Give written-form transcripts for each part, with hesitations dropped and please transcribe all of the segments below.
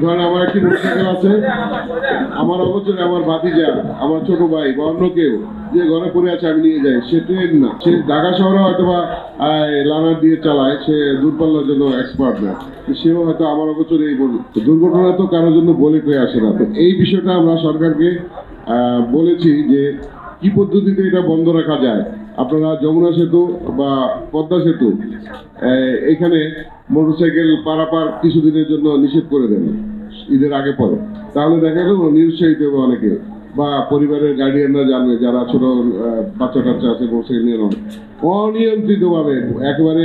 ধরেন আমার একটি মোটরসাইকেল আছে, আমার অবচরে আমার ভাতিজা, আমার ছোট ভাই বা অন্য কেউ যে ঘরে পড়ে আছে আমি নিয়ে যাই, সে ট্রেন না, সে ঢাকা শহরে হয়তো বা লানার দিয়ে চালায়, সে দূরপাল্লার জন্য এক্সপার্ট না, সেও হয়তো আমার অবচরে এই দুর্ঘটনা তো কারোর জন্য বলে পেয়ে আসে না। তো এই বিষয়টা আমরা সরকারকে বলেছি যে কি পদ্ধতিতে এটা বন্ধ রাখা যায়। আপনারা যমুনা সেতু বা পদ্মা সেতু এখানে মোটরসাইকেল পারাপার কিছুদিনের জন্য নিষেধ করে দেন ঈদের আগে পরে, তাহলে দেখা গেল নিরুৎসাহিত হবে অনেকে, বা পরিবারের গার্ডিয়ানরা জানবে যারা ছোট বাচ্চা কাচ্চা আছে মোটরসাইকেল নিয়ে নয়, অনিয়ন্ত্রিত ভাবে একেবারে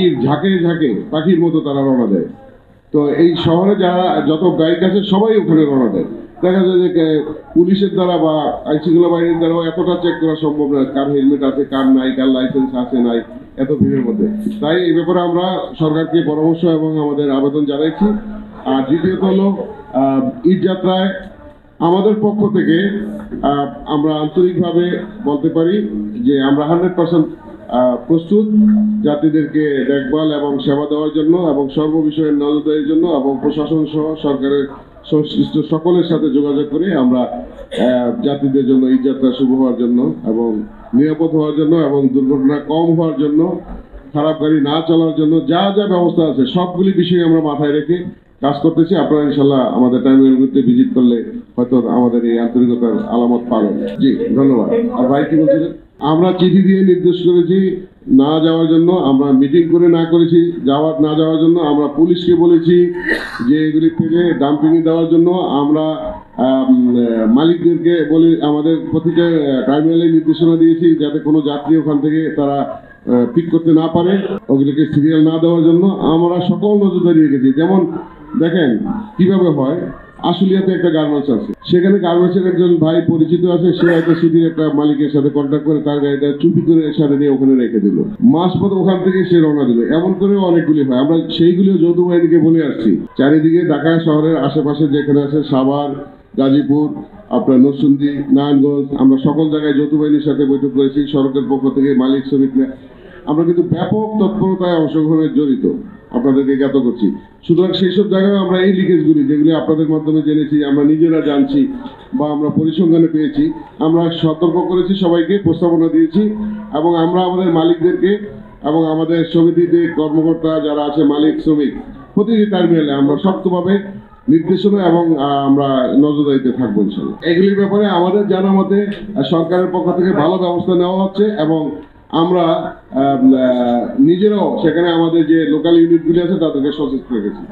ঈদ ঝাঁকে ঝাঁকে পাখির মতো তারা রওনা দেয়। তো এই শহরে যারা যত বাইক আছে সবাই ওখানে রওনা দেয়। দেখা যায় যে পুলিশের দ্বারা বা আইন শৃঙ্খলা বাহিনীর দ্বারাও এতটা চেক করা সম্ভব নয় কার হেলমেট আছে, কার নাই, কার লাইসেন্স আছে নাই, এত ভিড়ের মধ্যে। তাই এই ব্যাপারে আমরা সরকারকে পরামর্শ এবং আমাদের আবেদন জানাইছি। আর দ্বিতীয়ত হলো ঈদ যাত্রায় আমাদের পক্ষ থেকে আমরা আন্তরিকভাবে বলতে পারি যে আমরা 100% প্রস্তুত যাত্রীদেরকে দেখভাল এবং সেবা দেওয়ার জন্য এবং সর্ববিষয়ে নজরদারির জন্য, এবং প্রশাসন সহ সরকারের সংশ্লিষ্ট সকলের সাথে যোগাযোগ করে আমরা যাত্রীদের জন্য ঈদ যাত্রা শুভ হওয়ার জন্য এবং নিরাপদ হওয়ার জন্য এবং দুর্ঘটনা কম হওয়ার জন্য, খারাপ গাড়ি না চলার জন্য যা যা ব্যবস্থা আছে সবগুলি বিষয় আমরা মাথায় রেখে কাজ করতেছি। আপনারা ইনশাল্লাহ আমাদের টার্মিনালগুলিতে ভিজিট করলে হয়তো আমাদের এই আন্তরিকতার আলামত পাবেন। জি ধন্যবাদ। আর ভাই কি বলছিলেন? আমরা চিঠি দিয়ে নির্দেশ করেছি না যাওয়ার জন্য, আমরা মিটিং করে না করেছি না যাওয়ার জন্য, আমরা পুলিশকে বলেছি যে এগুলি পেলে ডাম্পিংয়ে দেওয়ার জন্য, আমরা মালিকদেরকে বলে আমাদের প্রতিটা টার্মিনালে নির্দেশনা দিয়েছি যাতে কোনো যাত্রী ওখান থেকে তারা পিক করতে না পারে, ওগুলিকে সিরিয়াল না দেওয়ার জন্য আমরা সকল নজরদারি রেখেছি। যেমন দেখেন কিভাবে হয়, আশুলিয়াতে একটা গার্মেন্টস আছে, সেখানে গার্মেন্টসের একজন ভাই পরিচিত আছে, সে হয়তো সিটির একটা মালিকের সাথে কন্ট্যাক্ট করে তার গাড়িটা চুপি করে সাথে নিয়ে ওখানে রেখে দিল, মাস পর ওখান থেকে সে রওনা দিল। এমন করেও অনেকগুলি হয়, আমরা সেইগুলিও যৌথ বাহিনীকে বলে আসছি। চারিদিকে ঢাকা শহরের আশেপাশে যেখানে আছে সাভার, গাজীপুর, আপনার নরসিংদী, নারায়ণগঞ্জ, আমরা সকল জায়গায় যৌথ বাহিনীর সাথে বৈঠক করেছি। সড়কের পক্ষ থেকে মালিক শ্রমিকরা আমরা কিন্তু ব্যাপক তৎপরতায় অংশগ্রহণে জড়িত, আপনাদেরকে জ্ঞাত করছি। সুতরাং সেই সব জায়গায় আমরা এই লিকেজগুলি যেগুলি আপনাদের মাধ্যমে জেনেছি, আমরা নিজেরা জানছি বা আমরা পরিসংখ্যানে পেয়েছি, আমরা সতর্ক করেছি, সবাইকে প্রস্তাবনা দিয়েছি, এবং আমরা আমাদের মালিকদেরকে এবং আমাদের সমিতিতে কর্মকর্তা যারা আছে মালিক শ্রমিক প্রতিটি টার্মিনালে আমরা শক্তভাবে নির্দেশনা এবং আমরা নজরদারিতে থাকবো ইনশাল্লাহ। এগুলির ব্যাপারে আমাদের জানা মতে সরকারের পক্ষ থেকে ভালো ব্যবস্থা নেওয়া হচ্ছে, এবং আমরা নিজেরাও সেখানে আমাদের যে লোকাল ইউনিটগুলি আছে তাদেরকে সচেতন রেখেছি।